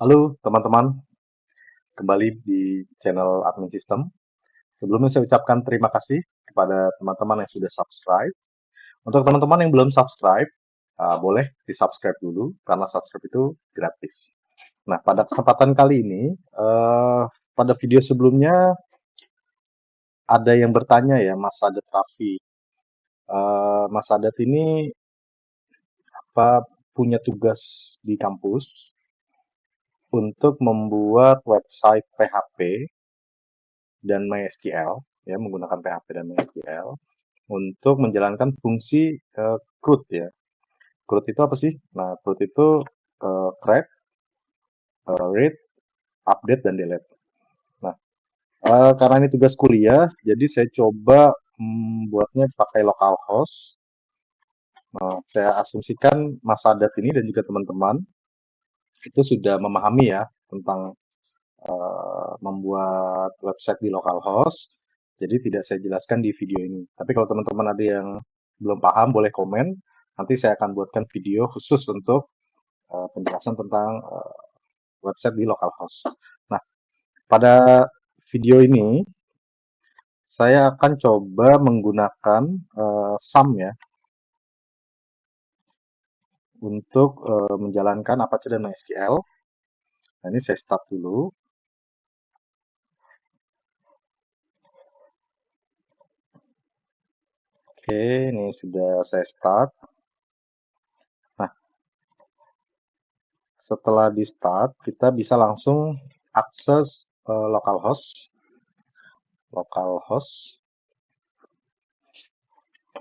Halo teman-teman, kembali di channel Admin System. Sebelumnya saya ucapkan terima kasih kepada teman-teman yang sudah subscribe. Untuk teman-teman yang belum subscribe, boleh di-subscribe dulu karena subscribe itu gratis. Nah, pada kesempatan kali ini, pada video sebelumnya ada yang bertanya ya, Mas Sadat Raffi. Mas Sadat ini punya tugas di kampus untuk membuat website PHP dan MySQL, ya menggunakan PHP dan MySQL untuk menjalankan fungsi CRUD ya. CRUD itu apa sih? Nah, CRUD itu create, read, update, dan delete. Nah, karena ini tugas kuliah, jadi saya coba buatnya pakai localhost. Nah, saya asumsikan Mas Sadat ini dan juga teman-teman itu sudah memahami ya tentang membuat website di localhost. Jadi tidak saya jelaskan di video ini. Tapi kalau teman-teman ada yang belum paham, boleh komen. Nanti saya akan buatkan video khusus untuk penjelasan tentang website di localhost. Nah, pada video ini saya akan coba menggunakan SAM ya untuk menjalankan Apache dan MySQL. Nah, ini saya start dulu. Oke, ini sudah saya start. Nah, setelah di start, kita bisa langsung akses localhost. Localhost.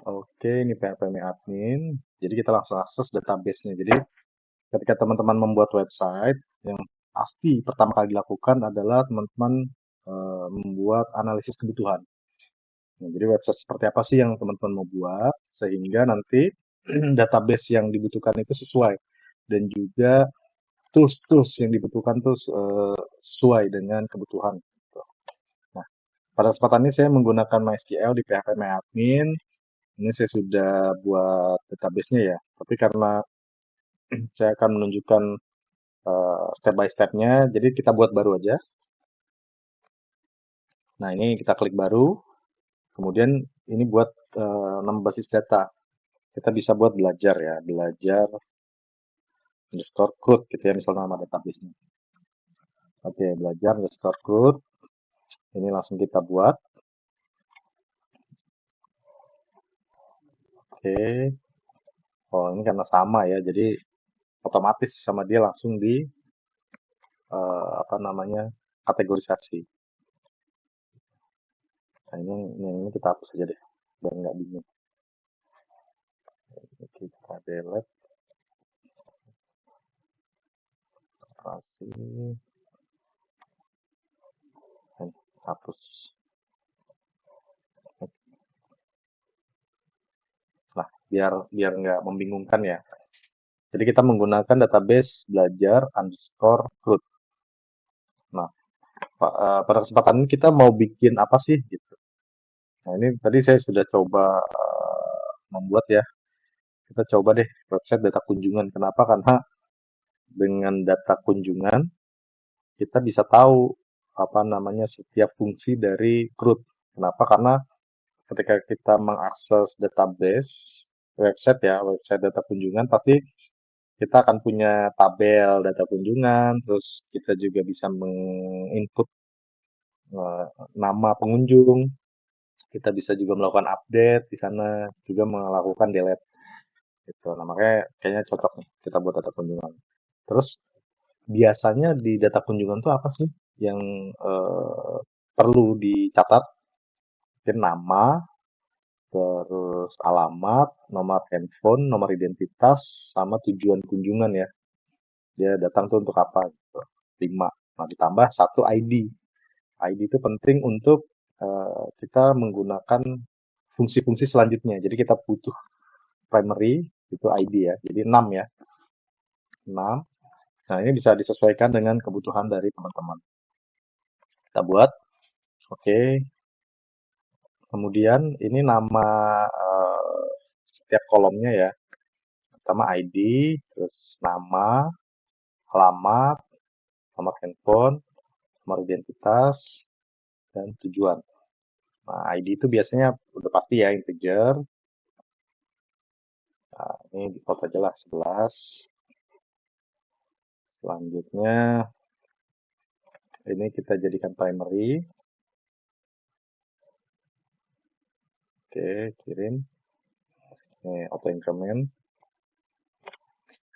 Oke, ini PHP admin. Jadi kita langsung akses database-nya. Jadi ketika teman-teman membuat website, yang pasti pertama kali dilakukan adalah teman-teman membuat analisis kebutuhan. Nah, jadi website seperti apa sih yang teman-teman mau buat, sehingga nanti database yang dibutuhkan itu sesuai. Dan juga tools-tools yang dibutuhkan tuh sesuai dengan kebutuhan. Nah, pada kesempatan ini saya menggunakan MySQL di PHP Ini saya sudah buat database-nya ya. Tapi karena saya akan menunjukkan step by step-nya, jadi kita buat baru aja. Nah, ini kita klik baru. Kemudian ini buat nama basis data. Kita bisa buat belajar ya, belajar underscore crude gitu ya, misalnya nama database-nya. Oke, belajar underscore crude. Ini langsung kita buat. Oke. Oh, ini karena sama ya, jadi otomatis sama dia langsung di apa namanya kategorisasi. Nah, ini kita hapus aja deh, biar nggak bingung. Kita delete operasi, hapus. Nah, biar nggak membingungkan ya. Jadi kita menggunakan database belajar underscore root. Nah, pada kesempatan ini kita mau bikin apa sih gitu. Nah, ini tadi saya sudah coba membuat ya. Kita coba deh website data kunjungan. Kenapa? Karena dengan data kunjungan kita bisa tahu apa namanya setiap fungsi dari CRUD. Kenapa? Karena ketika kita mengakses database website ya, website data kunjungan pasti kita akan punya tabel data kunjungan, terus kita juga bisa menginput nama pengunjung, kita bisa juga melakukan update di sana, juga melakukan delete gitu. Nah, makanya kayaknya cocok nih kita buat data kunjungan. Terus biasanya di data kunjungan tuh apa sih yang perlu dicatat? Mungkin nama, terus alamat, nomor handphone, nomor identitas, sama tujuan kunjungan ya. Dia datang tuh untuk apa gitu. 5. Nah, ditambah satu ID. ID itu penting untuk kita menggunakan fungsi-fungsi selanjutnya. Jadi kita butuh primary itu ID ya. Jadi 6 ya. 6. Nah, ini bisa disesuaikan dengan kebutuhan dari teman-teman. Kita buat. Oke. Kemudian ini nama setiap kolomnya ya. Pertama ID, terus nama, alamat, nomor handphone, nomor identitas, dan tujuan. Nah, ID itu biasanya udah pasti ya integer. Nah, ini default aja lah 11. Selanjutnya ini kita jadikan primary. Oke, kirim. Ini auto increment.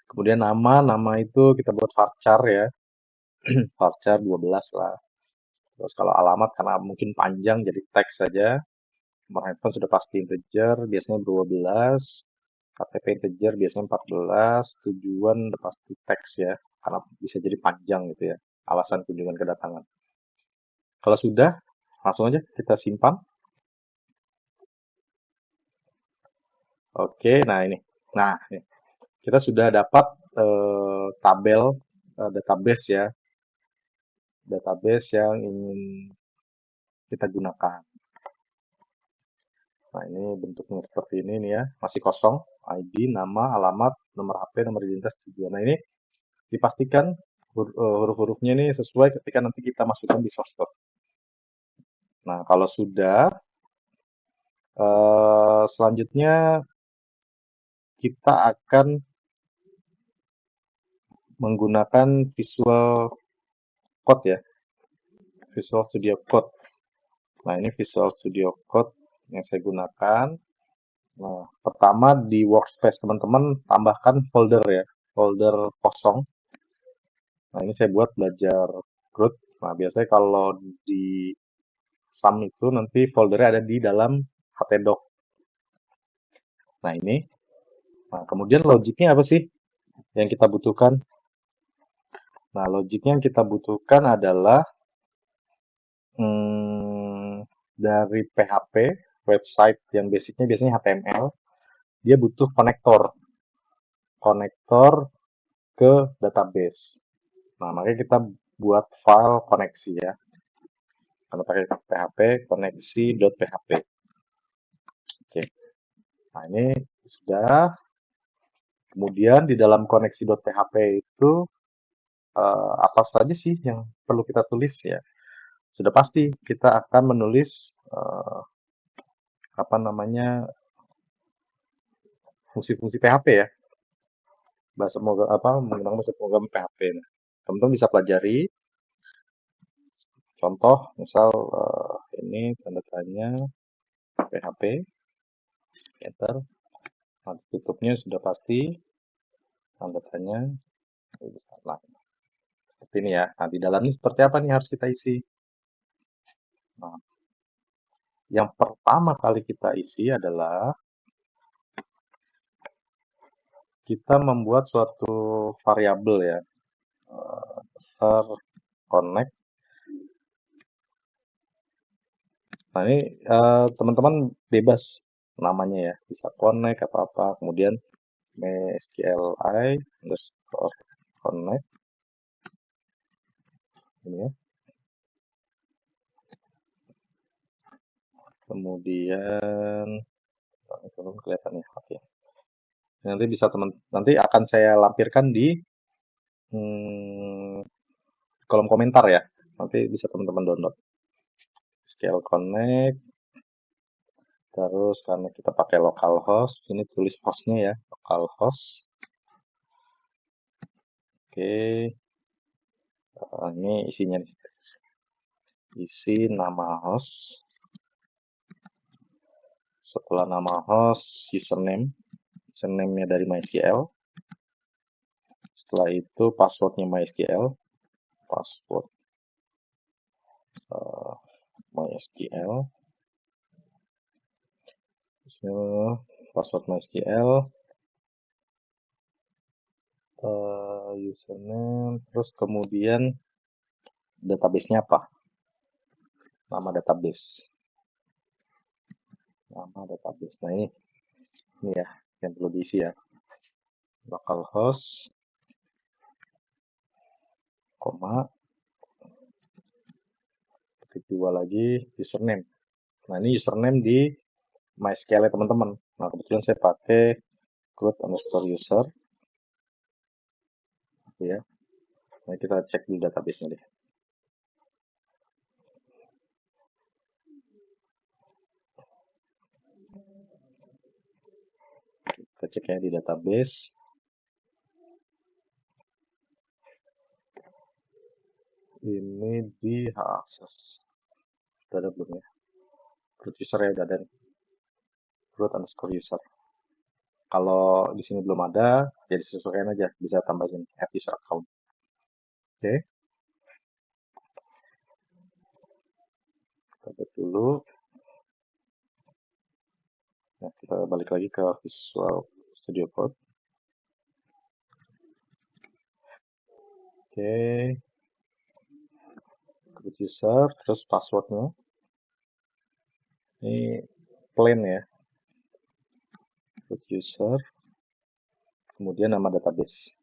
Kemudian nama itu kita buat varchar ya. Varchar 12 lah. Terus kalau alamat karena mungkin panjang jadi teks saja. Nomor handphone sudah pasti integer, biasanya 12. KTP integer biasanya 14. Tujuan udah pasti teks ya, karena bisa jadi panjang gitu ya. Alasan kunjungan kedatangan. Kalau sudah, langsung aja kita simpan. Oke, nah ini. Nah, ini. Kita sudah dapat tabel database ya, database yang ingin kita gunakan. Nah, ini bentuknya seperti ini nih ya, masih kosong, ID, nama, alamat, nomor HP, nomor identitas, tujuan. Nah, ini dipastikan huruf-hurufnya ini sesuai ketika nanti kita masukkan di source. Nah, kalau sudah, selanjutnya kita akan menggunakan Visual Code ya, Visual Studio Code. Nah, ini Visual Studio Code yang saya gunakan. Nah, pertama di workspace teman-teman tambahkan folder ya, folder kosong. Nah, ini saya buat belajar Groot. Nah, biasanya kalau di SAM itu nanti foldernya ada di dalam htdoc. Nah, ini. Nah, kemudian logiknya apa sih yang kita butuhkan? Nah, logiknya yang kita butuhkan adalah dari PHP, website yang basicnya biasanya HTML, dia butuh konektor ke database. Nah, makanya kita buat file koneksi ya. Karena pakai PHP, koneksi.php. Oke. Nah, ini sudah. Kemudian di dalam koneksi.php itu apa saja sih yang perlu kita tulis ya? Sudah pasti kita akan menulis apa namanya fungsi-fungsi PHP ya. Bahasa menggunakan bahasa pemrograman PHP. Nah, teman-teman bisa pelajari. Contoh, misal ini tanda tanya PHP, enter. Nah, tutupnya sudah pasti tanda tanya. Nah, seperti ini ya. Nah, di dalamnya seperti apa nih harus kita isi? Nah, yang pertama kali kita isi adalah kita membuat suatu variabel ya. Connect. Nah, ini teman-teman bebas namanya ya. Bisa connect atau apa. Kemudian MySQLi underscore connect. Ini ya. Kemudian belum kelihatan ya. Oke. Nanti akan saya lampirkan di kolom komentar ya. Nanti bisa teman-teman download. Scale Connect. Terus karena kita pakai localhost, ini tulis hostnya ya, localhost. Oke. Ini isinya nih. Isi nama host. Setelah nama host, username. Username-nya dari MySQL. Setelah itu passwordnya MySQL. Password MySQL. Password MySQL. Username. Terus kemudian database-nya apa? Nama database. Nama database. Nah, ini ya yang perlu diisi ya. Localhost, koma, ketik 2 lagi, username. Nah, ini username di MySQL ya teman-teman. Nah, kebetulan saya pakai root underscore user. Ya. Nah, kita cek dulu database-nya deh. Kita cek ya di database. Ini di hak akses. Udah ada belum ya? Root user ya udah ada nih. Root underscore user. Kalau di sini belum ada, jadi sesuaikan aja. Bisa tambahin add user account. Oke. Kita lihat dulu. Nah, kita balik lagi ke Visual Studio Code. Oke. Root user, terus passwordnya. Ini plain ya. Root user. Kemudian nama database.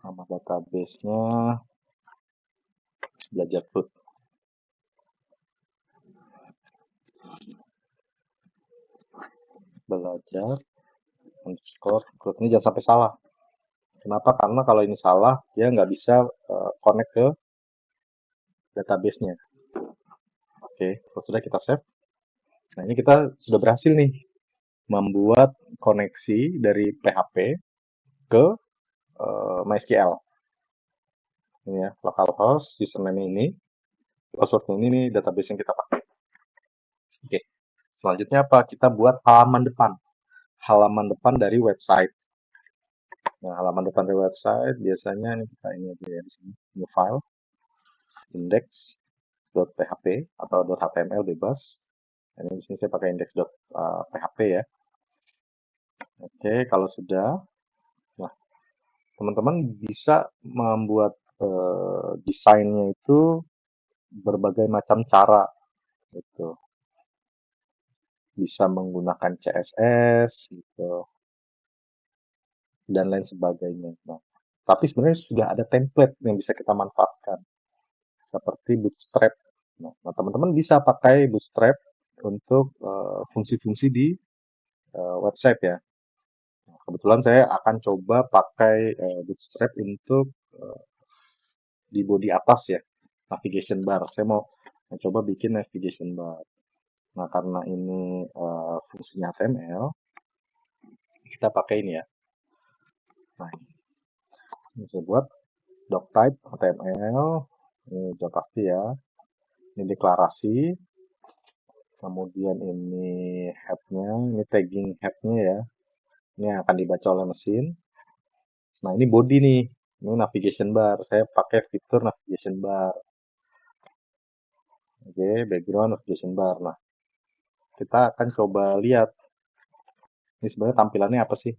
Nama database-nya belajar root. Belajar underscore root. Ini jangan sampai salah. Kenapa? Karena kalau ini salah, dia nggak bisa connect ke database-nya. Oke, kalau sudah kita save. Nah, ini kita sudah berhasil nih membuat koneksi dari PHP ke MySQL. Ini ya, localhost, username ini, password ini nih database yang kita pakai. Oke, selanjutnya apa? Kita buat halaman depan. Halaman depan dari website. Nah, halaman depan dari website biasanya ini kita ini aja ya di sini, new file, index.php atau .html bebas. Ini di sini saya pakai index.php ya. Oke, kalau sudah, nah teman-teman bisa membuat desainnya itu berbagai macam cara, gitu. Bisa menggunakan CSS, gitu, dan lain sebagainya. Nah, tapi sebenarnya sudah ada template yang bisa kita manfaatkan, seperti Bootstrap. Nah, teman-teman bisa pakai Bootstrap untuk fungsi-fungsi di website ya. Nah, kebetulan saya akan coba pakai Bootstrap untuk di bodi atas ya, navigation bar. Saya mau coba bikin navigation bar. Nah, karena ini fungsinya HTML, kita pakai ini ya. Nah, ini saya buat doctype HTML. Ini sudah pasti ya. Ini deklarasi. Kemudian ini head-nya, ini tagging head-nya ya. Ini yang akan dibaca oleh mesin. Nah, ini body nih. Ini navigation bar. Saya pakai fitur navigation bar. Oke, background navigation bar. Nah, kita akan coba lihat. Ini sebenarnya tampilannya apa sih?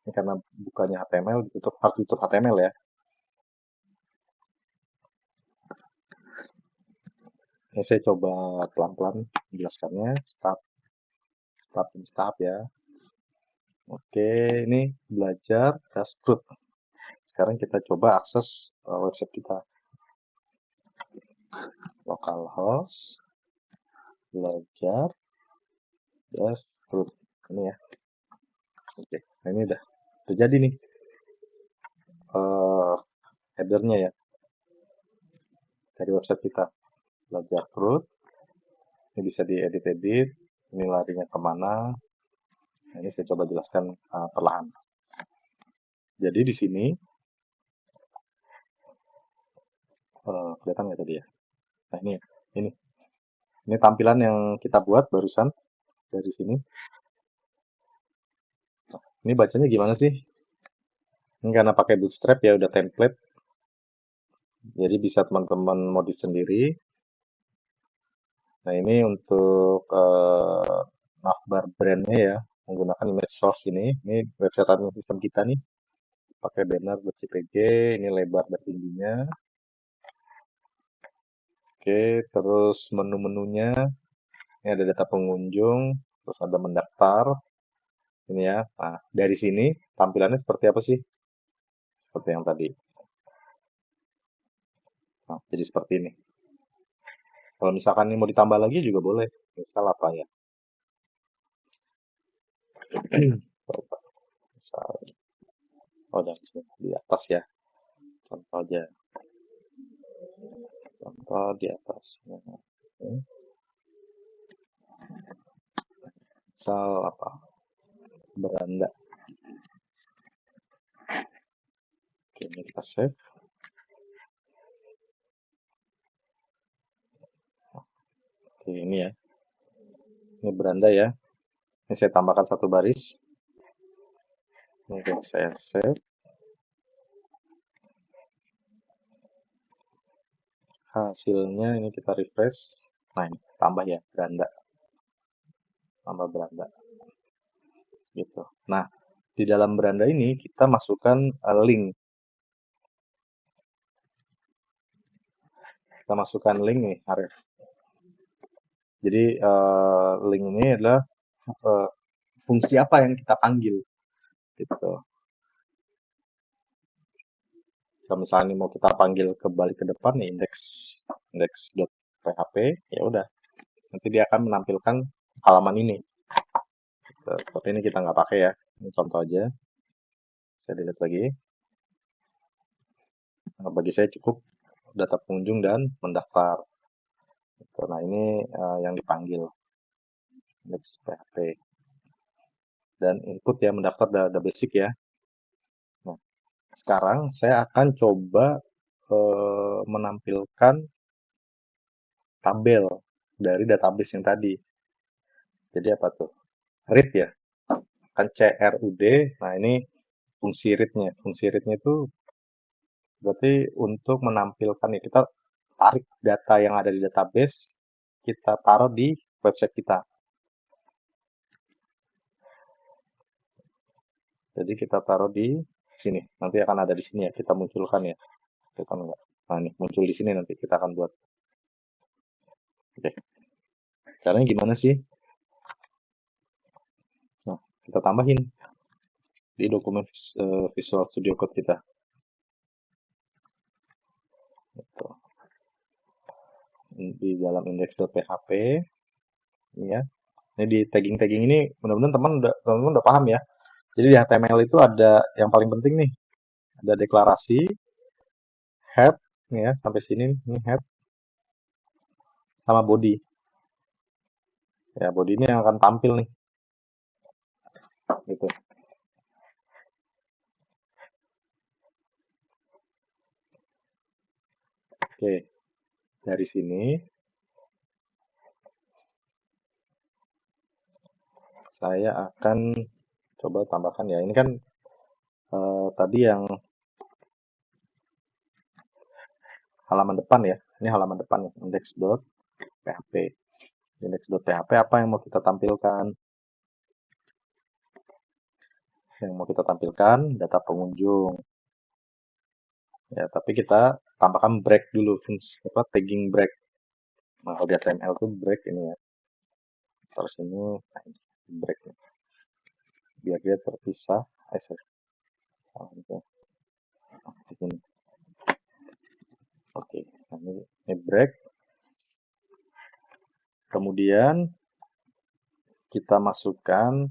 Ini karena bukannya HTML, ditutup, harus ditutup HTML ya. Ini saya coba pelan-pelan menjelaskannya. Start ya. Oke, ini belajar dashboard. Sekarang kita coba akses website kita. Localhost, belajar dashboard. Ini ya. Oke, nah ini udah jadi nih headernya ya dari website kita. Belajar root. Ini bisa diedit-edit. Ini larinya kemana? Nah, ini saya coba jelaskan perlahan. Jadi di sini kelihatan nggak tadi ya? Nah ini tampilan yang kita buat barusan dari sini. Nah, ini bacanya gimana sih? Ini karena pakai Bootstrap ya udah template. Jadi bisa teman-teman modif sendiri. Nah, ini untuk navbar brandnya ya, menggunakan image source ini. Ini website admin sistem kita nih. Pakai banner.jpg, ini lebar dan tingginya. Oke, terus menu-menunya. Ini ada data pengunjung, terus ada mendaftar. Ini ya. Nah, dari sini tampilannya seperti apa sih? Seperti yang tadi. Nah, jadi seperti ini. Kalau misalkan ini mau ditambah lagi juga boleh. Misal apa ya? Coba. Misal, oh dan di atas ya. Contoh aja, contoh di atasnya. Misal apa? Beranda. Oke, ini kita save. Oke, ini ya. Ini beranda ya. Ini saya tambahkan satu baris. Oke, saya save. Hasilnya ini kita refresh. Nah, ini tambah ya beranda. Tambah beranda. Gitu. Nah, di dalam beranda ini kita masukkan link. Kita masukkan link nih, Arif. Jadi link ini adalah fungsi apa yang kita panggil gitu. Kalau misalnya mau kita panggil kembali ke depan nih index.php, ya udah nanti dia akan menampilkan halaman ini. Gitu. Tapi ini kita nggak pakai ya. Ini contoh aja. Saya delete lagi. Nah, bagi saya cukup data pengunjung dan mendaftar. Gitu. Nah ini yang dipanggil index.php dan input ya mendaftar udah basic ya. Nah, sekarang saya akan coba menampilkan tabel dari database yang tadi. Jadi apa tuh? Read ya. Kan CRUD. Nah, ini fungsi read-nya. Fungsi read-nya itu berarti untuk menampilkan ya kita tarik data yang ada di database, kita taruh di website kita. Jadi kita taruh di sini. Nanti akan ada di sini ya. Kita munculkan ya. Kita enggak. Nah, ini muncul di sini nanti kita akan buat. Oke. Caranya gimana sih? Nah, kita tambahin di dokumen Visual Studio Code kita. Gitu. Di dalam index.php ya. Ini di tagging-tagging ini mudah-mudahan teman-teman udah paham ya. Jadi di HTML itu ada yang paling penting nih, ada deklarasi, head ya sampai sini ini head sama body. Ya, body ini yang akan tampil nih. Gitu. Oke. Dari sini saya akan coba tambahkan ya. Ini kan tadi yang halaman depan ya. Ini halaman depan ya, index.php. Index.php apa yang mau kita tampilkan? Yang mau kita tampilkan data pengunjung. Ya, tapi kita tambahkan break dulu, fungsi apa tagging break. Nah, kalau di HTML itu break ini ya. Terus ini nah, break nih. Biar dia terpisah. Sorry. Oke, nah, ini break. Kemudian kita masukkan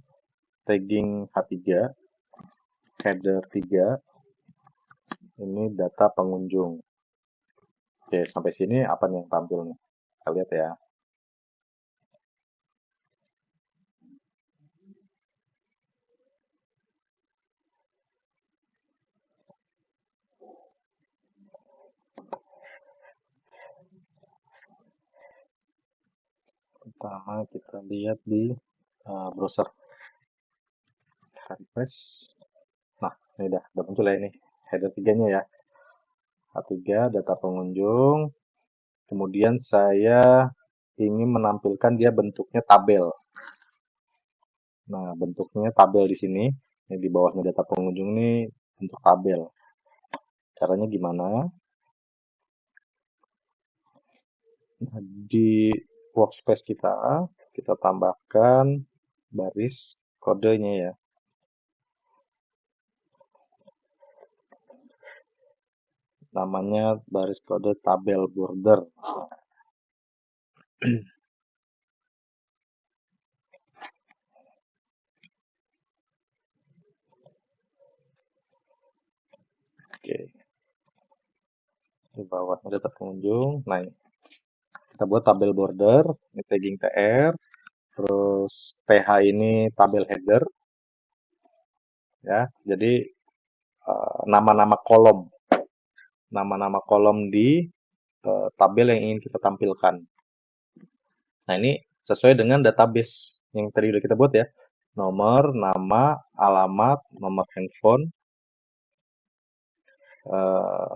tagging H3, header 3, ini data pengunjung. Oke, sampai sini apa nih yang tampil nih? Kita lihat ya. Pertama kita lihat di browser. Refresh. Nah, ini udah muncul ya ini. Header 3-nya ya. H3, data pengunjung. Kemudian saya ingin menampilkan dia bentuknya tabel. Nah, bentuknya tabel di sini. Ini di bawahnya data pengunjung ini bentuk tabel. Caranya gimana? Nah, di workspace kita tambahkan baris kodenya ya. Namanya baris kode tabel border. Oke. Di bawahnya data pengunjung. Nah, ini kita buat tabel border, ini tagging TR, terus TH ini tabel header, ya. Jadi nama-nama kolom, nama-nama kolom di tabel yang ingin kita tampilkan. Nah, ini sesuai dengan database yang tadi udah kita buat ya. Nomor, nama, alamat, nomor handphone,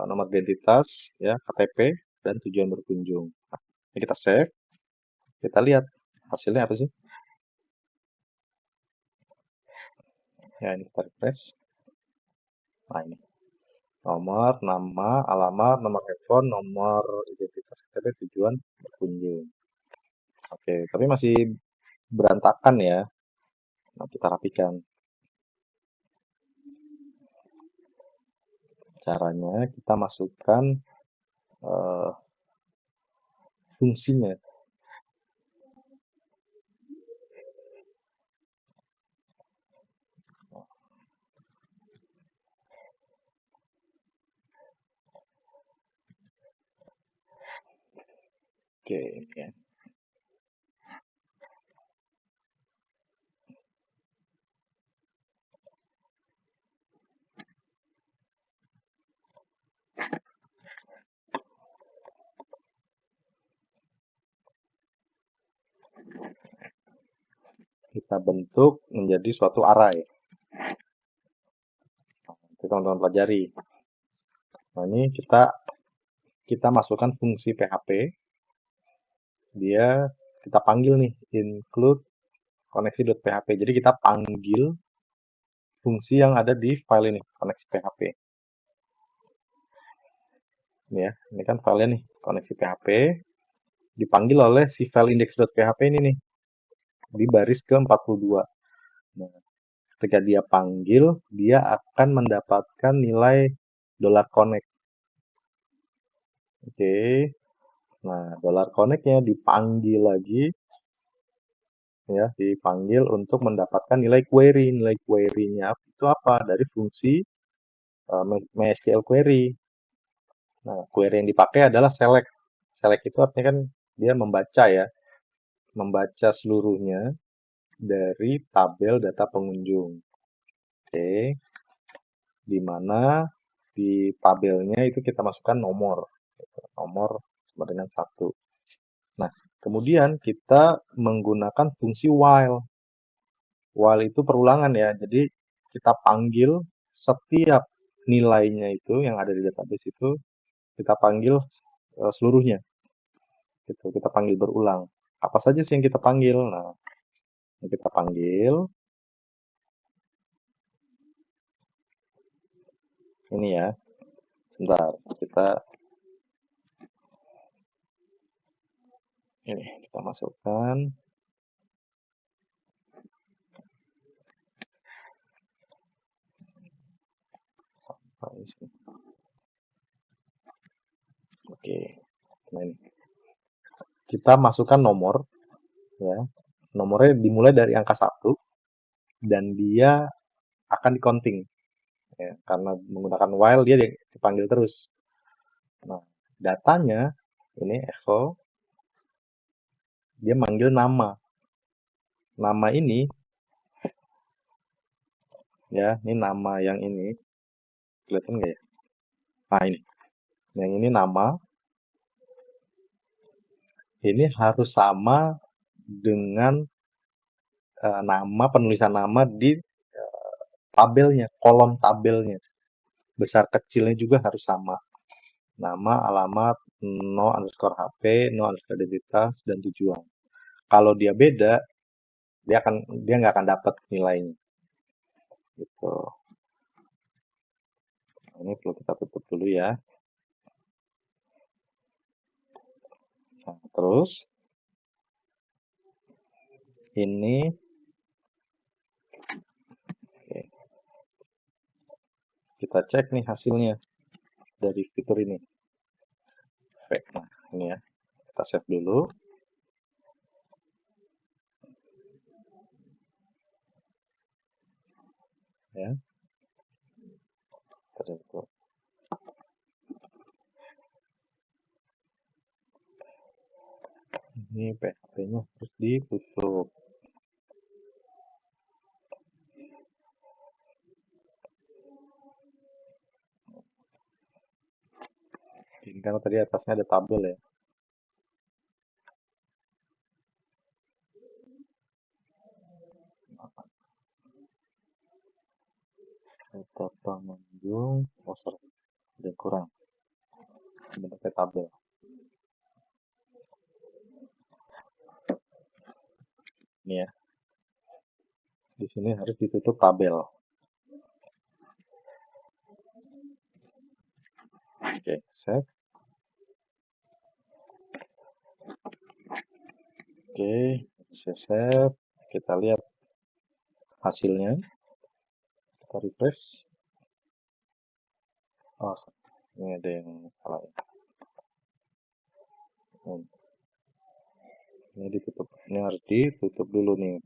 nomor identitas, ya, KTP, dan tujuan berkunjung. Nah, ini kita save, kita lihat hasilnya apa sih? Ya, ini kita refresh. Nah, ini nomor, nama, alamat, nomor handphone, nomor identitas KTP, tujuan berkunjung. Oke, tapi masih berantakan ya. Nah, kita rapikan. Caranya kita masukkan eh, fungsinya. Oke, ya. Kita bentuk menjadi suatu array. Kita teman-teman pelajari. Nah, ini kita masukkan fungsi PHP. Dia kita panggil nih include koneksi.php. Jadi kita panggil fungsi yang ada di file ini, koneksi PHP. Ini ya, ini kan filenya nih, koneksi PHP. Dipanggil oleh si file index.php ini nih, di baris ke-42. Nah, ketika dia panggil, dia akan mendapatkan nilai $connect. Oke. Nah, $connect-nya dipanggil lagi, ya, dipanggil untuk mendapatkan nilai query. Nilai query-nya itu apa? Dari fungsi MySQL query. Nah, query yang dipakai adalah select. Select itu artinya kan dia membaca ya, membaca seluruhnya dari tabel data pengunjung. Oke, di mana di tabelnya itu kita masukkan nomor. Nomor sama dengan 1. Nah, kemudian kita menggunakan fungsi while. While itu perulangan ya, jadi kita panggil setiap nilainya itu yang ada di database itu, kita panggil seluruhnya. Gitu, kita panggil berulang. Apa saja sih yang kita panggil? Nah, yang kita panggil ini ya. Sebentar, kita masukkan. Oke, nah ini kita masukkan nomor, ya. Nomornya dimulai dari angka 1 dan dia akan di-counting, ya, karena menggunakan while dia dipanggil terus. Nah, datanya ini echo, dia manggil nama. Nama ini, ya, ini nama yang ini, kelihatan nggak ya? Nah, ini, yang ini nama, ini harus sama dengan nama, penulisan nama di tabelnya, kolom tabelnya. Besar kecilnya juga harus sama. Nama, alamat, no underscore HP, no underscore identitas, dan tujuan. Kalau dia beda, dia nggak akan dapat nilainya. Gitu. Ini perlu kita tutup dulu ya. Nah, terus ini kita cek nih hasilnya dari fitur ini. Nah, ini ya. Kita save dulu. Ya. Ini PHP-nya harus ditutup. Ini karena tadi atasnya ada tabel ya. Data pengunjung, oh sorry, ada yang kurang. Bentuknya tabel. Ini ya. Di sini harus ditutup tabel. Oke, save. Oke, saya save. Kita lihat hasilnya. Kita refresh. Oh, ini ada yang salah ya. Ini ditutup. Ini harus ditutup dulu nih.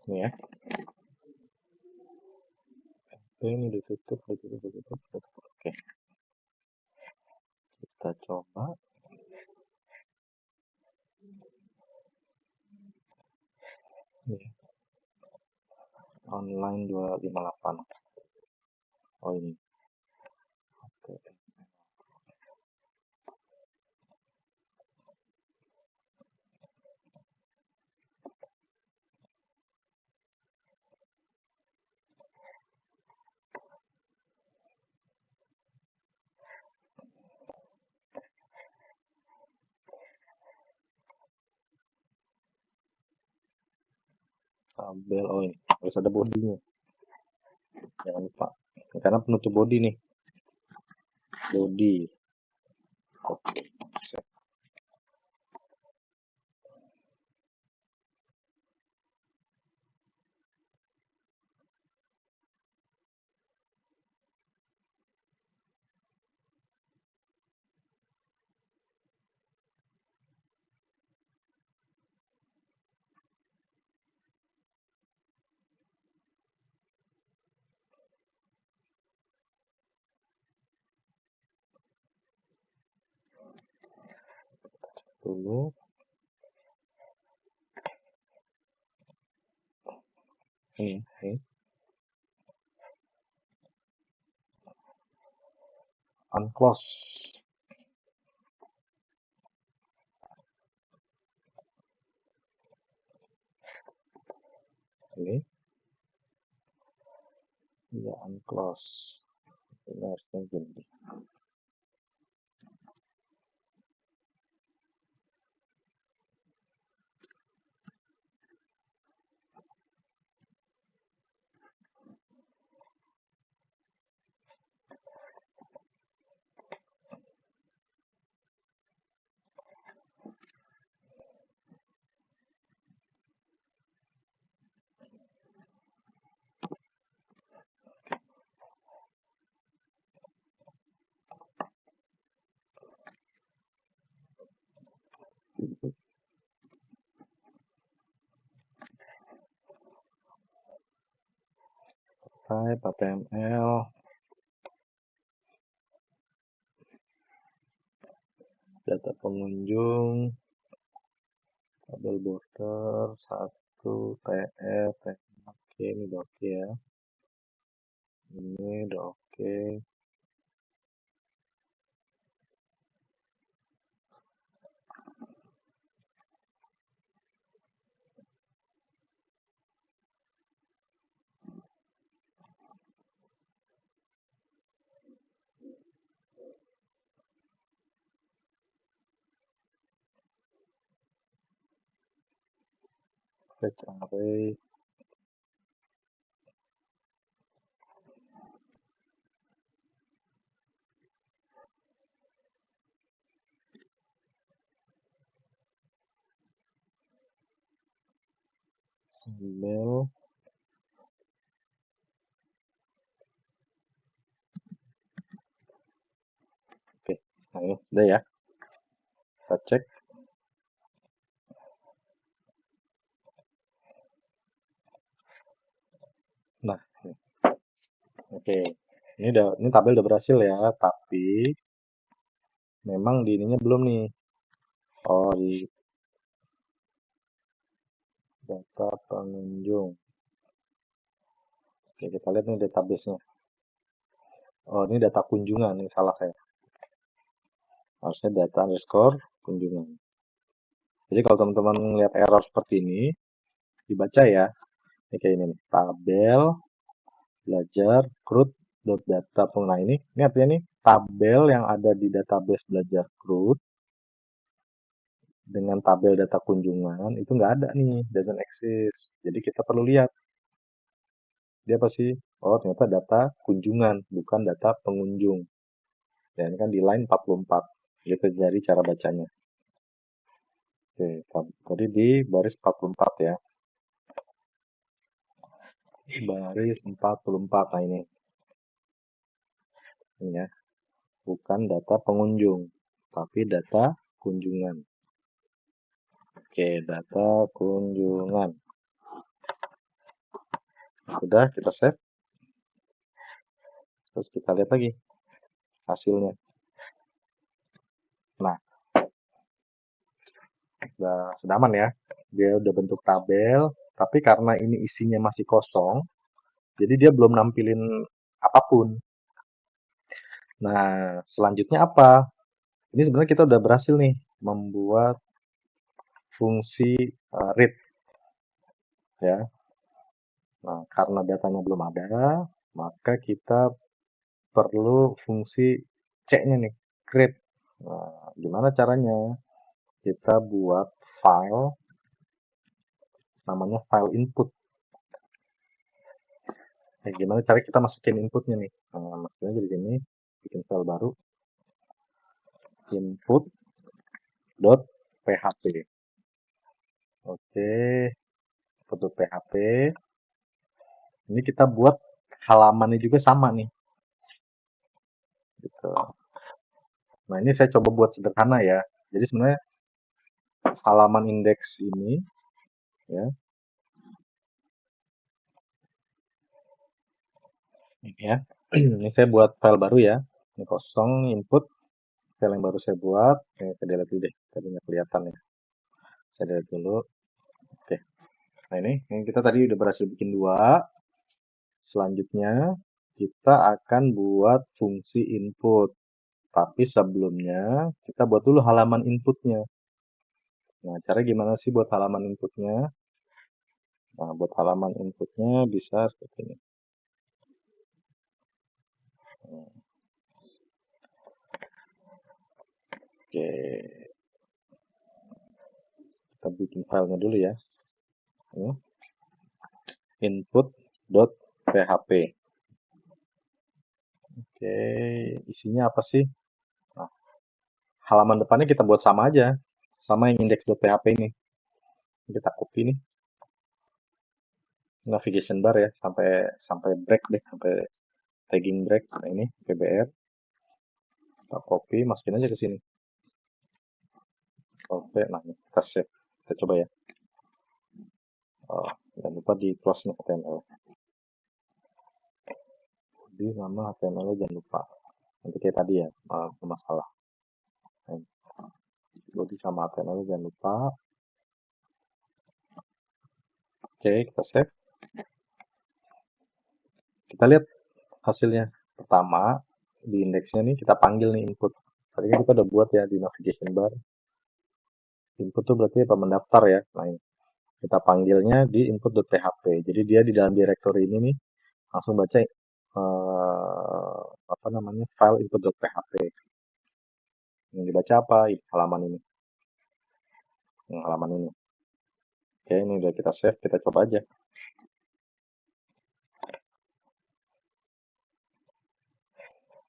Ini ya. Ini ditutup. Oke, kita coba. Ini ya. Online 258. Oh ini. Oke. Tabel, oh ini harus ada bodinya, jangan lupa karena penutup body nih, body. Oke, set. Dulu ini unclose ini ya, unclose ini harusnya gini. Type HTML, data pengunjung, tabel border 1 TF. Oke, ini udah oke ya, ini udah oke. Fetch array, tabel Udah ya, kita cek. Nah, oke. Ini tabel udah berhasil ya, tapi memang di ininya belum nih. Oh, di data pengunjung. Oke, kita lihat nih database-nya. Oh, ini data kunjungan, ini salah saya. Harusnya data underscore kunjungan. Jadi kalau teman-teman lihat error seperti ini, dibaca ya. Ini kayak ini nih, tabel belajar CRUD data pengguna ini artinya nih tabel yang ada di database belajar CRUD dengan tabel data kunjungan itu nggak ada nih, doesn't exist. Jadi kita perlu lihat dia apa sih? Oh, ternyata data kunjungan bukan data pengunjung. Dan ini kan di line 44. Gitu jadi cara bacanya. Oke, tadi di baris 44 ya. Baris 44. Nah ini ya, bukan data pengunjung, tapi data kunjungan. Oke, data kunjungan. Sudah, kita save. Terus kita lihat lagi hasilnya. Nah, sudah aman ya. Dia udah bentuk tabel, tapi karena ini isinya masih kosong, jadi dia belum nampilin apapun. Nah, selanjutnya apa? Ini sebenarnya kita udah berhasil nih membuat fungsi read ya. Nah, karena datanya belum ada, maka kita perlu fungsi C-nya nih, create. Nah, gimana caranya? Kita buat file, namanya file input. Nah, gimana cara kita masukin inputnya nih? Nah, maksudnya jadi sini, bikin file baru, input.php. Oke, input.php. Ini kita buat halamannya juga sama nih. Gitu. Nah, ini saya coba buat sederhana ya. Jadi sebenarnya halaman indeks ini ya, ini ya. Ini saya buat file baru ya. Ini kosong input, file yang baru saya buat. Oke, saya delete dulu deh. Tadi nggak kelihatan ya. Saya delete dulu. Oke. Nah ini kita tadi udah berhasil bikin dua. Selanjutnya kita akan buat fungsi input. Tapi sebelumnya kita buat dulu halaman inputnya. Nah, cara gimana sih buat halaman inputnya? Nah, buat halaman inputnya bisa seperti ini. Oke, kita bikin filenya dulu ya. Input.php. Oke, isinya apa sih? Nah, halaman depannya kita buat sama aja, sama yang index.php ini. Kita copy nih, navigation bar ya, sampai break deh, sampai tagging break. Nah ini pbr, kita copy, masukin aja ke sini. Oke, nah ini kita save, kita coba ya. Oh, jangan lupa di close nih HTML. Di nama HTML jangan lupa. Nanti kayak tadi ya, masalah. Body sama HTML jangan lupa. Oke, kita save. Kita lihat hasilnya. Pertama, di indeksnya nih kita panggil nih input. Tadi kan kita udah buat ya di navigation bar. Input tuh berarti apa? Mendaftar ya. Nah, ini. Kita panggilnya di input.php. Jadi dia di dalam directory ini nih langsung baca apa namanya file input.php. Yang dibaca apa? Halaman ini. Halaman ini. Oke, ini udah kita save, kita coba aja.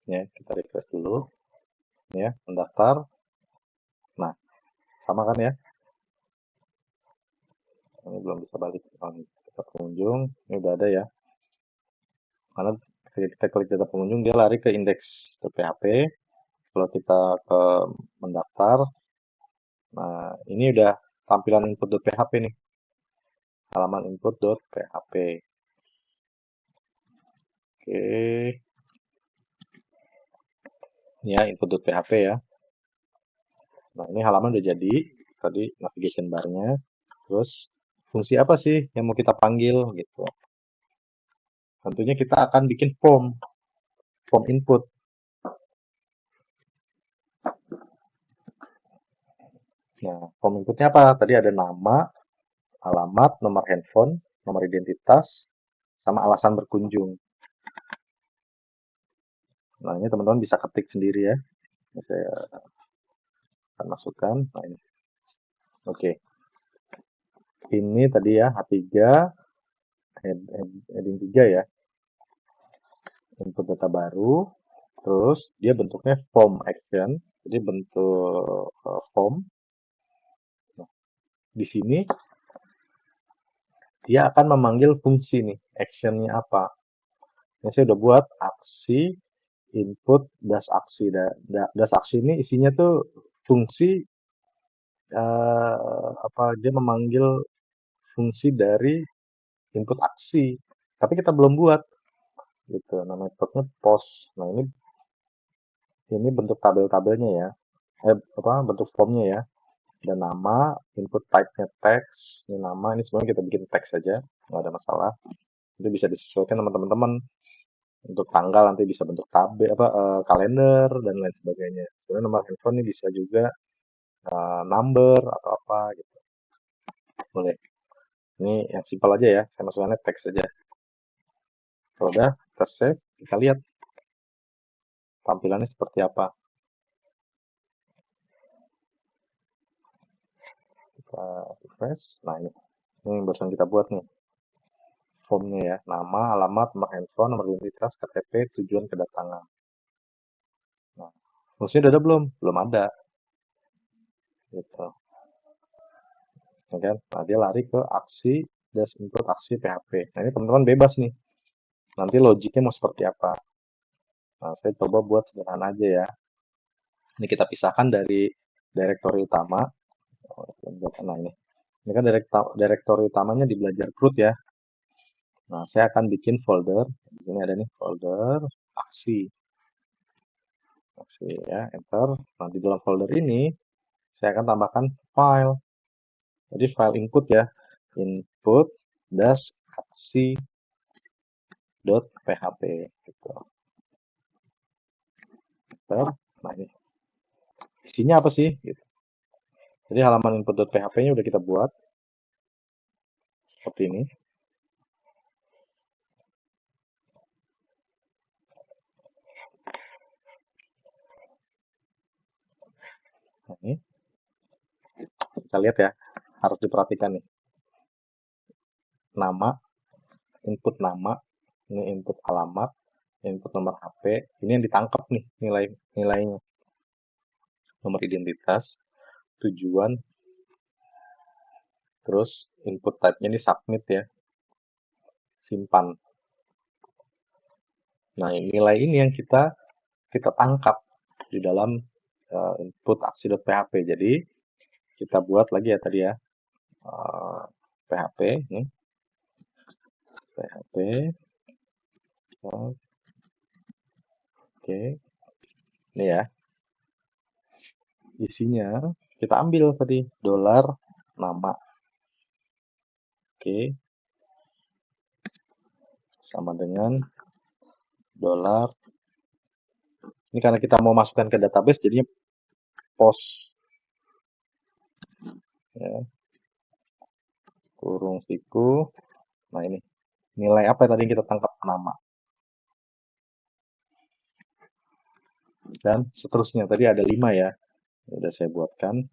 Ya, kita refresh dulu. Ya, mendaftar. Nah, sama kan ya? Ini belum bisa balik. Kita pengunjung, ini udah ada ya. Karena ketika kita klik data pengunjung, dia lari ke index.php. Kalau kita ke mendaftar, nah ini udah tampilan input.php nih, halaman input.php. Oke, ini ya input.php ya. Nah ini halaman udah jadi, tadi navigation bar-nya. Terus fungsi apa sih yang mau kita panggil gitu. Tentunya kita akan bikin form input. Nah, form inputnya apa? Tadi ada nama, alamat, nomor handphone, nomor identitas, sama alasan berkunjung. Nah, ini teman-teman bisa ketik sendiri ya. Ini saya akan masukkan. Nah, ini. Oke. Ini tadi ya, H3, heading 3 ya. Input data baru. Terus, dia bentuknya form action. Jadi bentuk form. Nah, di sini, dia akan memanggil fungsi nih. Actionnya apa? Ini saya udah buat aksi input das aksi. Das aksi ini isinya tuh fungsi apa dia memanggil fungsi dari input aksi. Tapi kita belum buat gitu. Nah, metodenya post. Nah, ini bentuk tabel-tabelnya ya. Apa bentuk formnya ya. Dan nama, input type-nya teks, ini nama, ini semuanya kita bikin teks saja, nggak ada masalah. Itu bisa disesuaikan sama teman-teman. Untuk tanggal nanti bisa bentuk tabel apa kalender dan lain sebagainya. Sebenarnya nomor handphone ini bisa juga number atau apa gitu. Boleh. Ini yang simpel aja ya. Saya masukkannya teks saja. Kalau udah kita save, kita lihat tampilannya seperti apa. Kita refresh. Nah, ini yang barusan kita buat nih. Formnya ya. Nama, alamat, nomor handphone, nomor identitas, KTP, tujuan kedatangan. Nah, fungsinya udah ada belum? Belum ada. Gitu. Ya kan? Nah, dia lari ke aksi das input aksi PHP. Nah, ini teman-teman bebas nih. Nanti logiknya mau seperti apa. Nah, saya coba buat sederhana aja ya. Ini kita pisahkan dari direktori utama. Nah, ini kan direktori utamanya di belajar root ya. Nah, saya akan bikin folder. Di sini ada nih folder aksi. Aksi ya, enter. Nah, di dalam folder ini saya akan tambahkan file. Jadi file input ya. Input das aksi .php gitu. Nah, ini isinya apa sih gitu. Jadi halaman input.php-nya udah kita buat seperti ini. Nah, ini kita lihat ya, harus diperhatikan nih. Nama, input nama, ini input alamat, input nomor HP, ini yang ditangkap nih nilainya. Nomor identitas, tujuan, terus input type-nya ini submit ya, simpan. Nah, nilai ini yang kita tangkap di dalam input aksi.php. Jadi kita buat lagi ya tadi ya, PHP ini, PHP, oke, ini ya, isinya kita ambil tadi dolar nama, oke, sama dengan dolar. Ini karena kita mau masukkan ke database, jadinya post ya, kurung siku. Nah, ini nilai apa tadi yang kita tangkap nama dan seterusnya. Tadi ada 5 ya, udah saya buatkan.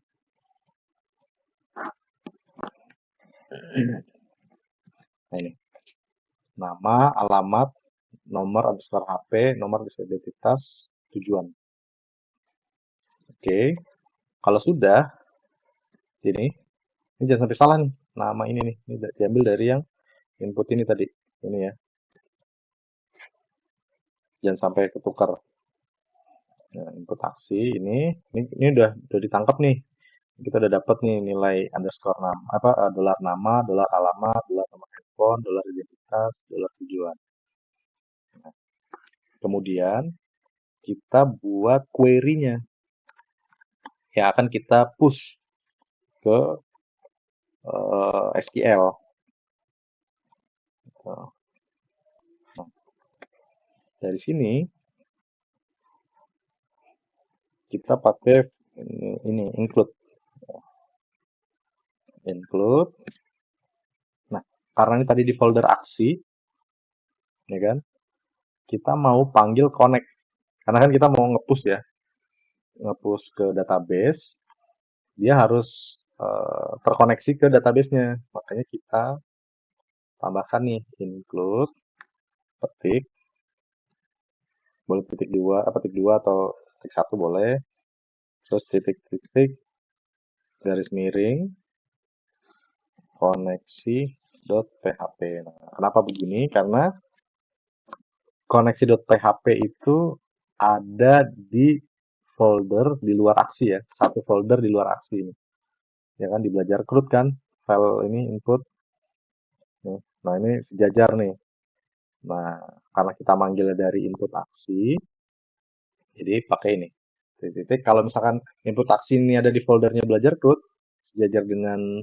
Nah, ini nama, alamat, nomor underscore HP, nomor underscore identitas, tujuan. Oke, kalau sudah ini jangan sampai salah nih nama ini nih, ini diambil dari yang input ini tadi, ini ya, jangan sampai ketukar. Nah, input aksi ini udah ditangkap nih. Kita udah dapat nih nilai underscore nama apa dolar nama, dolar alamat, dolar nomor handphone, dolar identitas, dolar tujuan. Nah, kemudian kita buat query-nya yang akan kita push ke SQL. Nah, dari sini kita pakai ini include. Nah, karena ini tadi di folder aksi, ya kan? Kita mau panggil connect. Karena kan kita mau nge-push ya, nge-push ke database, dia harus terkoneksi ke database-nya. Makanya kita tambahkan nih include petik, boleh petik dua atau petik satu boleh, terus titik-titik garis miring koneksi.php. Nah, kenapa begini? Karena koneksi.php itu ada di folder di luar aksi ya, satu folder di luar aksi ini. Ya kan, di belajar CRUD kan, file ini input. Nah, ini sejajar nih. Nah, karena kita manggilnya dari input aksi, jadi pakai ini. Titik-titik. Kalau misalkan input aksi ini ada di foldernya belajar CRUD, sejajar dengan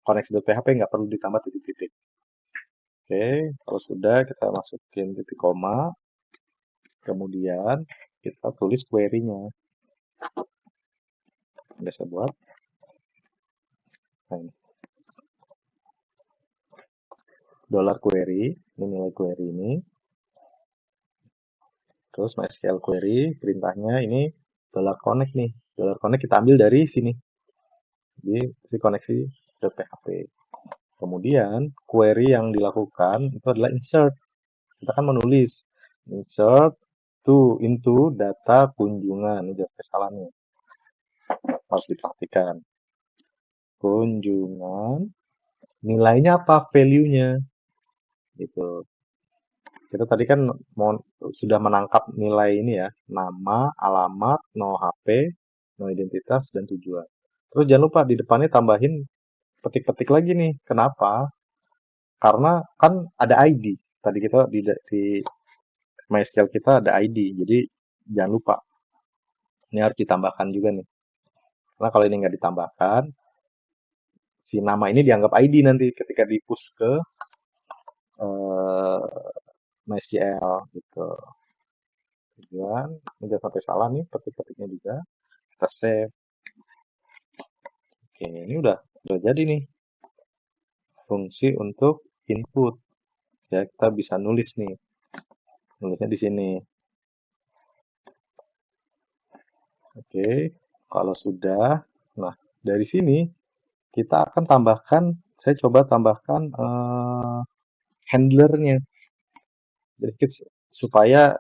koneksi.php nggak perlu ditambah titik-titik. Oke, kalau sudah kita masukin titik koma, kemudian kita tulis query-nya. Udah saya buat. Nah, ini. Dollar query, ini nilai query ini. Terus MySQL query, perintahnya ini dollar $connect nih. Dollar $connect kita ambil dari sini. Di si koneksi.php. Kemudian query yang dilakukan itu adalah insert. Kita kan menulis insert into data kunjungan. Ini jangan salah nih. Harus diperhatikan. Kunjungan. Nilainya apa? Value-nya. Gitu. Kita tadi kan sudah menangkap nilai ini ya. Nama, alamat, no HP, no identitas, dan tujuan. Terus jangan lupa di depannya tambahin petik-petik lagi nih. Kenapa? Karena kan ada ID. Tadi kita di MySQL kita ada ID. Jadi jangan lupa. Ini harus ditambahkan juga nih. Karena kalau ini nggak ditambahkan, si nama ini dianggap ID nanti ketika di-push ke MySQL gitu. Tujuan, ini jangan sampai salah nih petik-petiknya juga. Kita save. Oke, ini udah jadi nih fungsi untuk input. Ya, kita bisa nulis nih. Nulisnya di sini. Oke, kalau sudah, nah dari sini kita akan tambahkan, saya coba tambahkan handlernya. Jadi supaya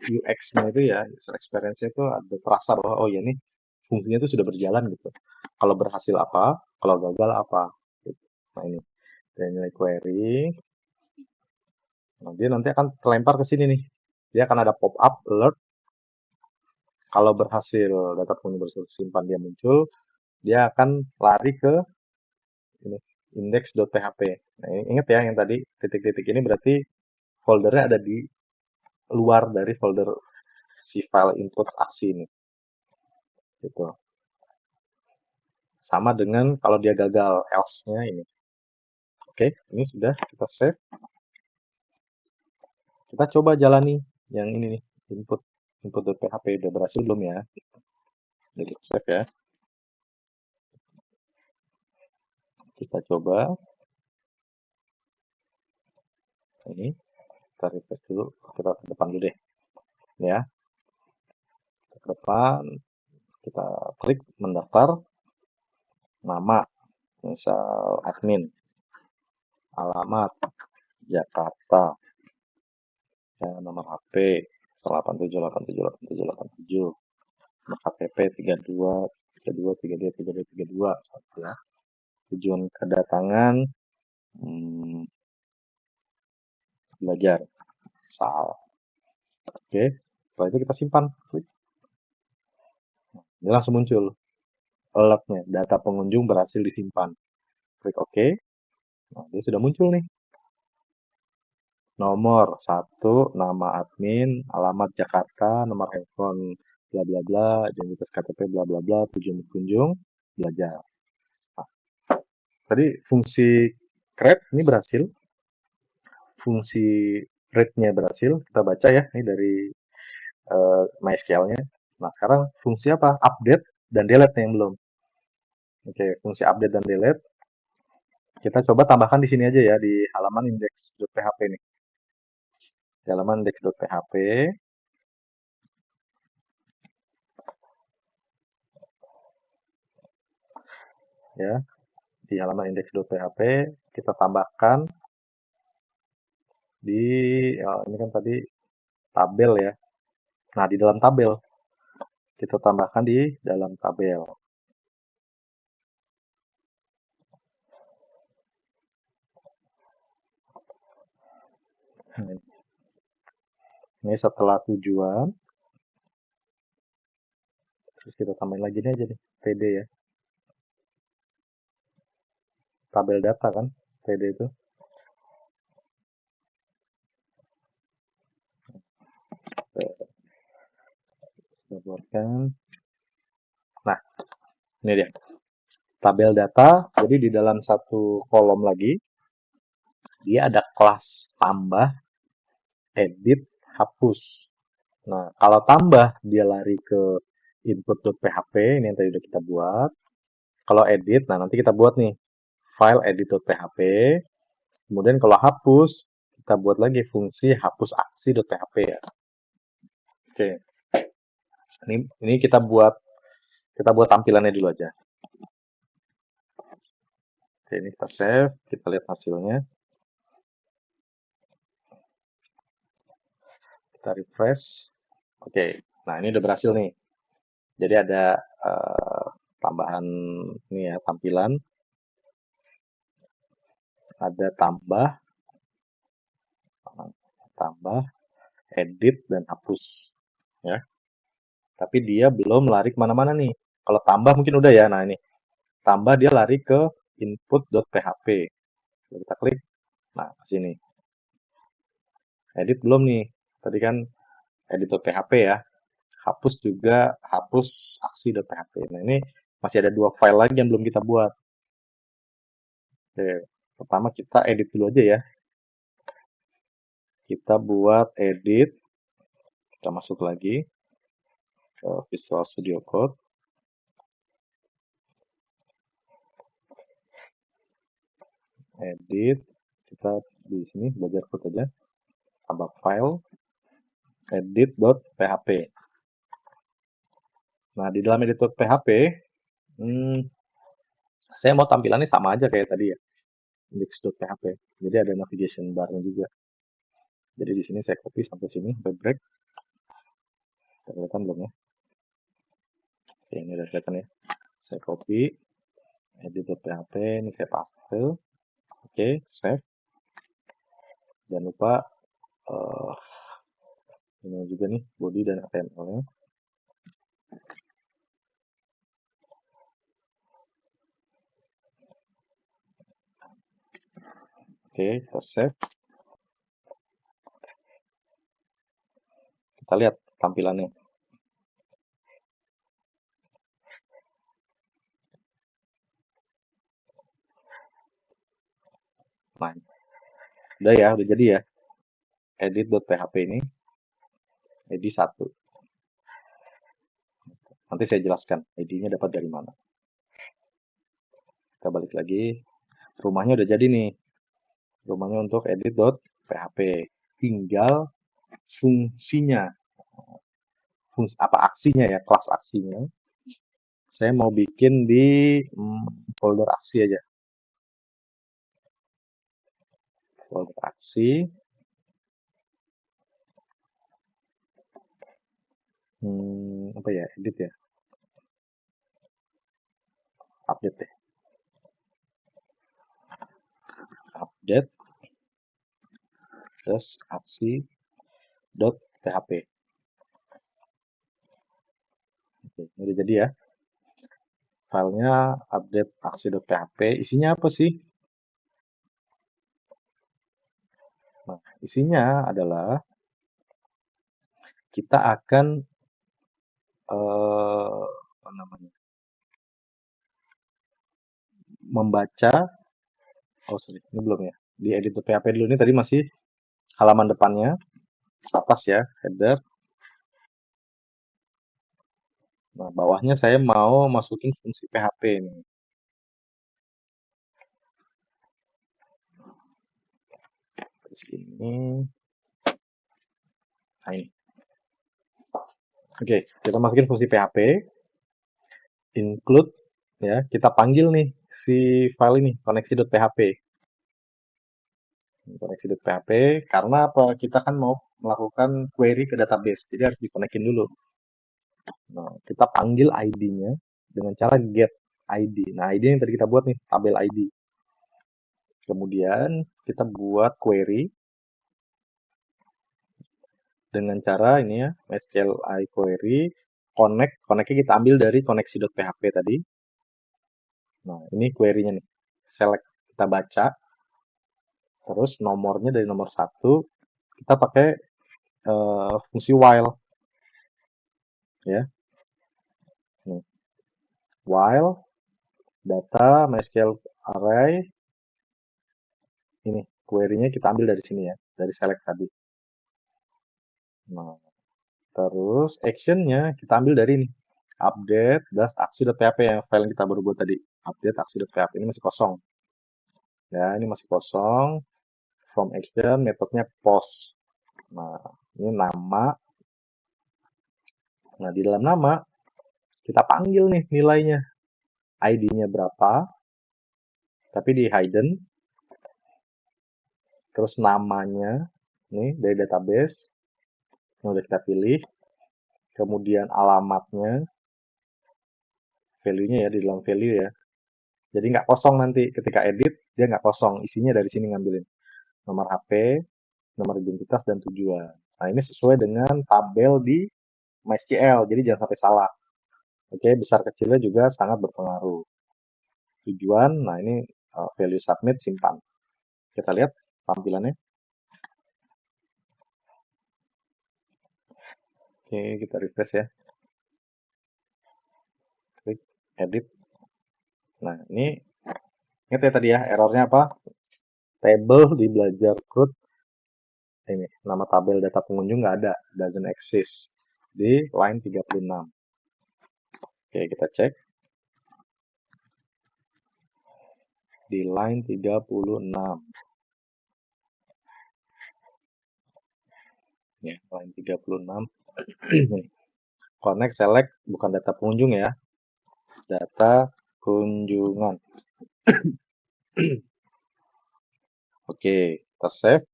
UX-nya itu ya, user experience-nya itu ada terasa bahwa oh ya ini fungsinya itu sudah berjalan gitu. Kalau berhasil apa, kalau gagal apa. Gitu. Nah ini, dari nilai query, nah, dia nanti akan terlempar ke sini nih. Dia akan ada pop-up alert. Kalau berhasil data penghuni bersimpan dia muncul, dia akan lari ke ini index.php. Nah, ingat ya yang tadi titik-titik ini berarti foldernya ada di luar dari folder si file input aksi ini. Gitu. Sama dengan kalau dia gagal else-nya ini. Oke, ini sudah kita save. Kita coba jalani yang ini nih, input.php udah berhasil belum ya? Jadi save ya. Kita coba. Ini kita refresh dulu, kita ke depan dulu deh. Ya. Kita ke depan, kita klik mendaftar nama, misal admin, alamat Jakarta, ya, nomor HP 87878787, nomor KTP 32323232 ya. Tujuan kedatangan belajar sal. Oke, setelah itu kita simpan. Klik. Dia langsung muncul alertnya, data pengunjung berhasil disimpan. Klik OK, nah, dia sudah muncul nih. Nomor 1, nama admin, alamat Jakarta, nomor handphone, bla bla bla, identitas KTP, bla bla bla, tujuan berkunjung, belajar. Nah, tadi fungsi create ini berhasil, fungsi read-nya berhasil, kita baca ya, ini dari MySQL-nya. Nah, sekarang fungsi apa? Update dan delete yang belum. Oke, fungsi update dan delete kita coba tambahkan di sini aja ya, di halaman index.php nih. Di halaman index.php ya, di halaman index.php kita tambahkan di ini kan tadi tabel ya. Nah, di dalam tabel kita tambahkan di dalam tabel. Ini setelah tujuan, terus kita tambahin lagi nih aja nih, PD ya. Tabel data kan, PD itu. Kita buatkan. Nah, ini dia. Tabel data, jadi di dalam satu kolom lagi, dia ada kelas tambah, edit, hapus. Nah, kalau tambah, dia lari ke input.php, ini yang tadi udah kita buat. Kalau edit, nah nanti kita buat nih, file edit.php. Kemudian kalau hapus, kita buat lagi fungsi hapus aksi.php ya. Oke, ini kita buat tampilannya dulu aja. Oke, ini kita save, kita lihat hasilnya. Kita refresh. Oke, nah ini udah berhasil nih. Jadi ada tambahan ini ya, tampilan. Ada tambah, edit, dan hapus. Ya. Tapi dia belum lari kemana-mana nih. Kalau tambah mungkin udah ya. Nah ini, tambah dia lari ke input.php. Kita klik, nah ke sini. Edit belum nih. Tadi kan edit.php ya. Hapus juga, hapus aksi.php. Nah ini masih ada 2 file lagi yang belum kita buat. Oke, pertama kita edit dulu aja ya. Kita buat edit. Kita masuk lagi ke Visual Studio Code. Edit. Kita di sini belajar code aja. Tambah file edit.php. Nah, di dalam edit.php, saya mau tampilannya sama aja kayak tadi ya, index.php. Jadi ada navigation bar-nya juga. Jadi di sini saya copy sampai sini, sampai break. Kelihatan belum ya? Oke, ini udah kelihatan ya. Saya copy, edit.php, ini saya paste. Oke, save. Jangan lupa ini juga nih, body dan HTML-nya. Oke, kita save. Kita lihat tampilannya. Nah, udah ya, udah jadi ya. Edit.php ini, id 1. Nanti saya jelaskan id-nya dapat dari mana. Kita balik lagi. Rumahnya udah jadi nih. Rumahnya untuk edit.php. Tinggal fungsinya. Apa aksinya ya, kelas aksinya. Saya mau bikin di folder aksi aja. Folder aksi. Apa ya, edit ya. Update deh. Update. Terus aksi.php. Ini udah jadi ya. Filenya update aksi.php. Isinya apa sih? Nah, isinya adalah kita akan apa namanya? Membaca. Oh, sorry, ini belum ya. Di edit.php dulu, ini tadi masih halaman depannya, atas ya, header. Nah, bawahnya saya mau masukin fungsi PHP ini. Di sini. Nah, ini. Oke, kita masukin fungsi PHP, include, ya, kita panggil nih si file ini, koneksi.php. Koneksi.php, karena apa? Kita kan mau melakukan query ke database, jadi harus dikonekin dulu. Nah, kita panggil ID-nya dengan cara get ID. Nah, ID yang tadi kita buat nih, tabel ID. Kemudian kita buat query dengan cara ini ya, MySQL query, connect-nya kita ambil dari koneksi.php tadi. Nah, ini query-nya nih. Select, kita baca, terus nomornya dari nomor 1, kita pakai fungsi while. Ya, nih. While, data, MySQL array, ini, query-nya kita ambil dari sini ya, dari select tadi. Nah, terus action-nya kita ambil dari ini, update das aksi.php yang file yang kita baru buat tadi. Update aksi.php ini masih kosong. Ya, ini masih kosong. From action, metodenya post. Nah, ini nama. Nah, di dalam nama, kita panggil nih nilainya. ID-nya berapa, tapi di hidden. Terus namanya, nih dari database. Yang udah kita pilih. Kemudian alamatnya, value-nya ya, di dalam value ya. Jadi nggak kosong nanti. Ketika edit, dia nggak kosong. Isinya dari sini ngambilin. Nomor HP, nomor identitas, dan tujuan. Nah, ini sesuai dengan tabel di MySQL, jadi jangan sampai salah. Oke, besar kecilnya juga sangat berpengaruh. Tujuan, nah ini value submit, simpan. Kita lihat tampilannya. Oke, kita refresh ya. Klik edit. Nah, ini ingat ya tadi ya, errornya apa? Table di belajar root. Ini, nama tabel data pengunjung nggak ada, doesn't exist. Di line 36. Oke, kita cek. Di line 36. Ya, line 36. Connect, select, bukan data pengunjung ya. Data kunjungan. Oke, kita save.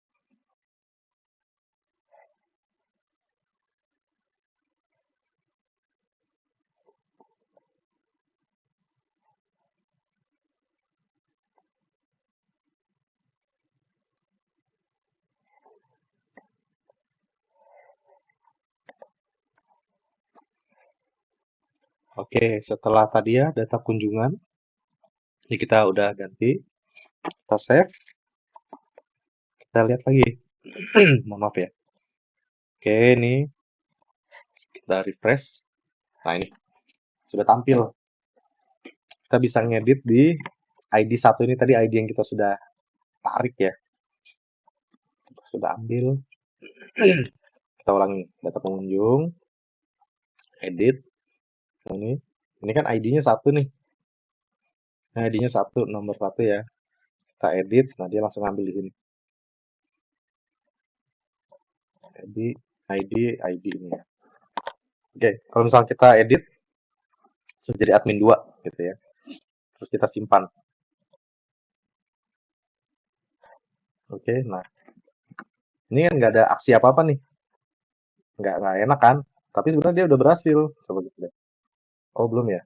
Oke, setelah tadi ya data kunjungan, ini kita udah ganti. Kita save. Kita lihat lagi. Mohon maaf ya. Oke, ini kita refresh. Nah, ini sudah tampil. Kita bisa ngedit di ID 1 ini tadi, ID yang kita sudah tarik ya. Kita sudah ambil. Kita ulangi. Data pengunjung. Edit. Nah, ini kan ID-nya 1 nih. Nah, ID-nya 1, nomor 1 ya. Kita edit, nah dia langsung ambil di sini. Jadi ID ini ya. Oke, kalau misalnya kita edit jadi admin 2 gitu ya. Terus kita simpan. Oke, nah ini kan nggak ada aksi apa-apa nih. Nggak enak kan? Tapi sebenarnya dia udah berhasil. Coba kita lihat. Oh, belum ya?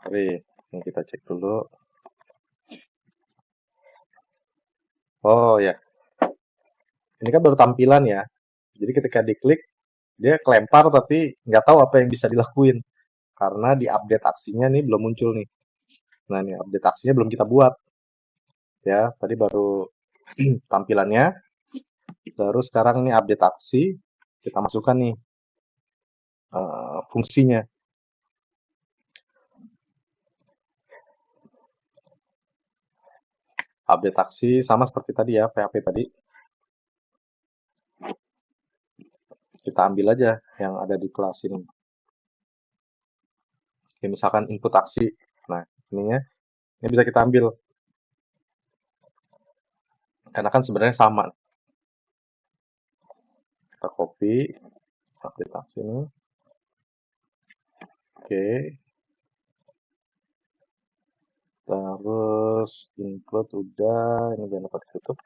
Oke, ini kita cek dulu. Oh ya, ini kan baru tampilan ya. Jadi ketika diklik, Dia kelempar tapi nggak tahu apa yang bisa dilakuin karena di update aksinya nih belum muncul nih. Nah, ini update aksinya belum kita buat ya. Tadi baru tampilannya, terus sekarang nih update aksi, kita masukkan nih fungsinya. Update aksi sama seperti tadi ya, PHP tadi. Kita ambil aja yang ada di kelas ini. Oke, misalkan input aksi. Nah, ininya ini bisa kita ambil karena kan sebenarnya sama. Kita copy update aksi ini. Oke. Terus include udah, ini jangan lupa ditutup.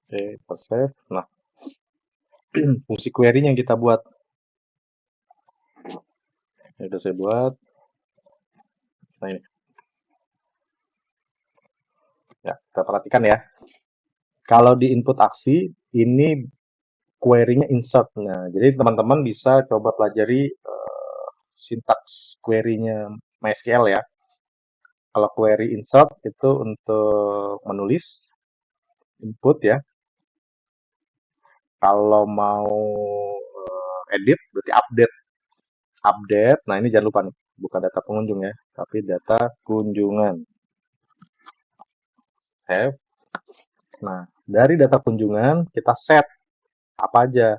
Oke, kita save. Nah, fungsi query yang kita buat. Ini udah saya buat. Nah, ini. Ya, kita perhatikan ya. Kalau di input aksi, ini query-nya insert. Nah, jadi teman-teman bisa coba pelajari sintaks query-nya MySQL ya. Kalau query insert itu untuk menulis input ya. Kalau mau edit berarti update. Update. Nah, ini jangan lupa nih, bukan data pengunjung ya, tapi data kunjungan. Save. Nah, dari data kunjungan kita set apa aja.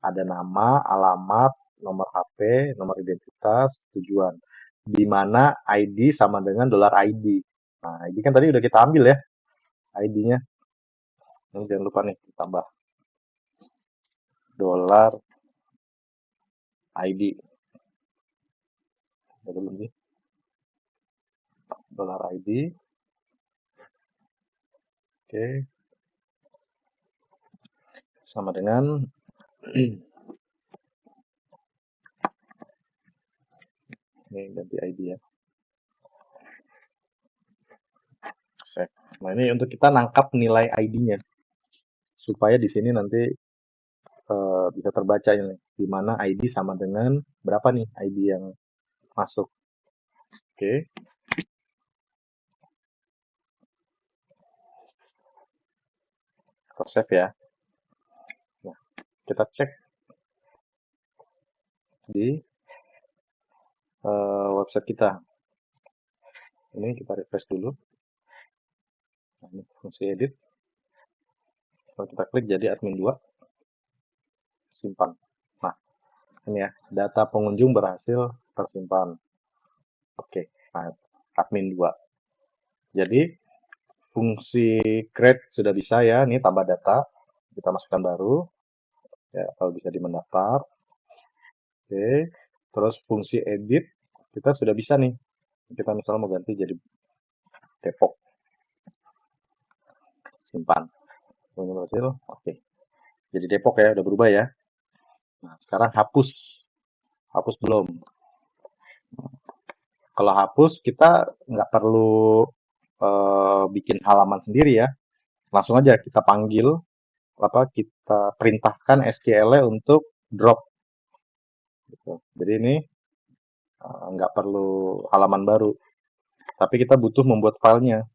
Ada nama, alamat, nomor HP, nomor identitas, tujuan. Di mana ID sama dengan $ID. Nah, ID kan tadi udah kita ambil ya, ID-nya. Ini jangan lupa nih, tambah $ID. Ada belum sih? $ID. Oke. Sama dengan ini ganti ID ya. Set. Nah, ini untuk kita nangkap nilai ID-nya supaya di sini nanti bisa terbaca ini di mana ID sama dengan berapa nih ID yang masuk. Oke. Kita save ya. Nah, kita cek di website kita. Ini kita refresh dulu. Nah, ini fungsi edit. Kalau kita klik jadi admin 2, simpan. Nah, ini ya, data pengunjung berhasil tersimpan. Oke, nah, admin 2. Jadi, fungsi create sudah bisa ya, ini tambah data, kita masukkan baru, ya, kalau bisa di mendaftar. Oke, terus fungsi edit, kita sudah bisa nih, kita misalnya mau ganti jadi Depok, simpan. Ini berhasil, oke. Jadi Depok ya, udah berubah ya. Nah, sekarang hapus. Hapus belum. Kalau hapus, kita nggak perlu bikin halaman sendiri ya. Langsung aja kita panggil, kita perintahkan SQL-nya untuk drop. Gitu. Jadi ini nggak perlu halaman baru. Tapi kita butuh membuat filenya.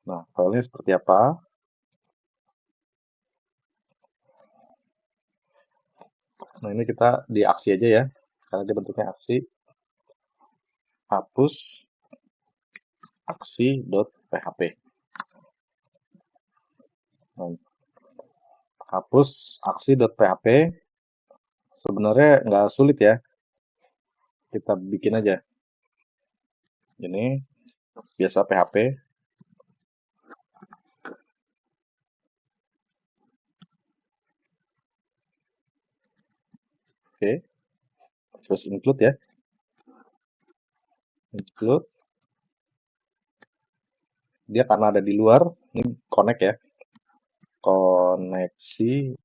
Nah, filenya seperti apa? Nah, ini kita di aksi aja ya. Karena dia bentuknya aksi. Hapus aksi.php. Nah, hapus aksi.php. Sebenarnya nggak sulit ya. Kita bikin aja. Ini biasa PHP. Oke. Terus include ya. Include. Dia karena ada di luar, ini connect ya. Koneksi.php.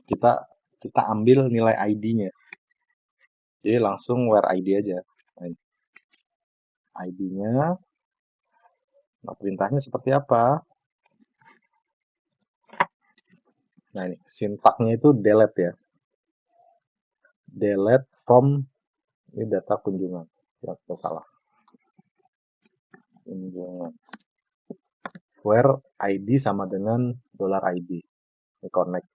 Kita kita ambil nilai ID-nya. Jadi langsung where ID aja. Nah, ID-nya, nah perintahnya seperti apa? Nah ini, sintaknya itu delete ya. Delete from, ini data kunjungan. Ya, salah. Kunjungan. Where ID sama dengan $ID. Ini connect.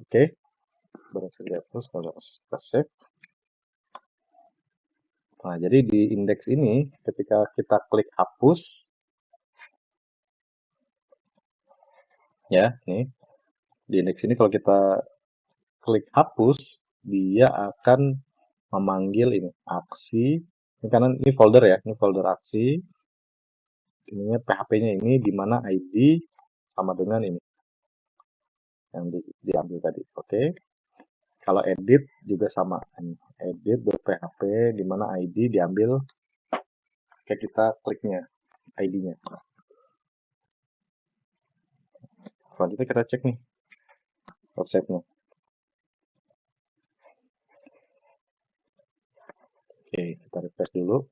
Oke. Berhasil dihapus, kalau kita save. Nah, jadi di indeks ini, ketika kita klik hapus, ya, nih, di indeks ini kalau kita klik hapus, dia akan memanggil ini, aksi, ini kanan, ini folder ya, ini folder aksi, ininya PHP-nya ini, di mana ID sama dengan ini, yang diambil tadi, oke. Kalau edit juga sama, edit.php, di mana ID diambil, kayak kita kliknya, ID-nya. Selanjutnya kita cek nih, website-nya. Oke, kita refresh dulu.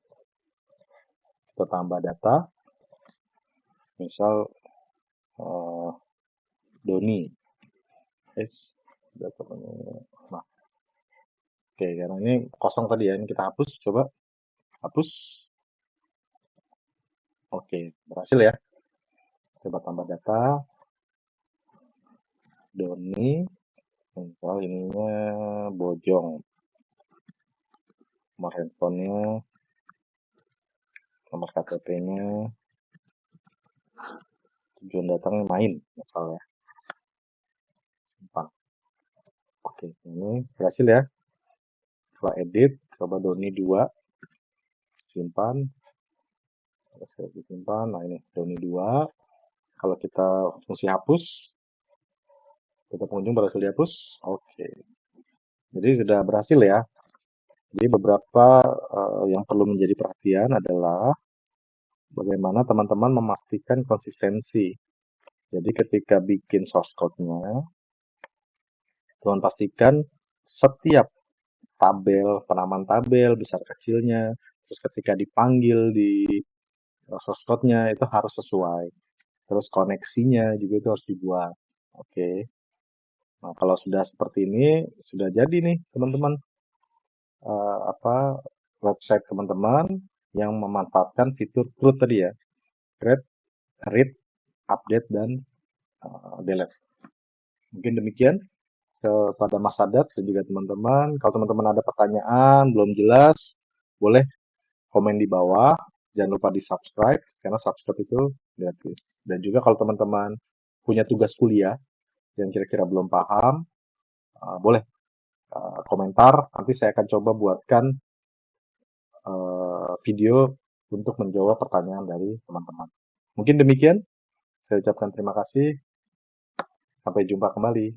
Kita tambah data. Misal Doni. Data. Nah, oke, karena ini kosong tadi ya, ini kita hapus, coba hapus. Oke, berhasil ya. Coba tambah data. Doni. Misal ininya Bojong. Nomor handphonenya, nomor KTP-nya, tujuan datangnya main, misalnya. Simpan. Oke, ini berhasil ya. Coba edit, coba Doni 2. Simpan. Simpan. Nah ini Doni 2. Kalau kita fungsi hapus, kita pengunjung berhasil dihapus. Oke. Jadi sudah berhasil ya. Jadi beberapa yang perlu menjadi perhatian adalah bagaimana teman-teman memastikan konsistensi. Jadi ketika bikin source code-nya, teman pastikan setiap tabel, penamaan tabel, besar kecilnya, terus ketika dipanggil di source code-nya itu harus sesuai. Terus koneksinya juga itu harus dibuat. Oke. Nah, kalau sudah seperti ini, sudah jadi nih teman-teman website teman-teman yang memanfaatkan fitur CRUD tadi ya, create, read, update, dan delete. Mungkin demikian kepada Mas Sadat dan juga teman-teman. Kalau teman-teman ada pertanyaan belum jelas, boleh komen di bawah. Jangan lupa di subscribe karena subscribe itu gratis. Dan juga kalau teman-teman punya tugas kuliah yang kira-kira belum paham, boleh komentar. Nanti saya akan coba buatkan video untuk menjawab pertanyaan dari teman-teman. Mungkin demikian. Saya ucapkan terima kasih. Sampai jumpa kembali.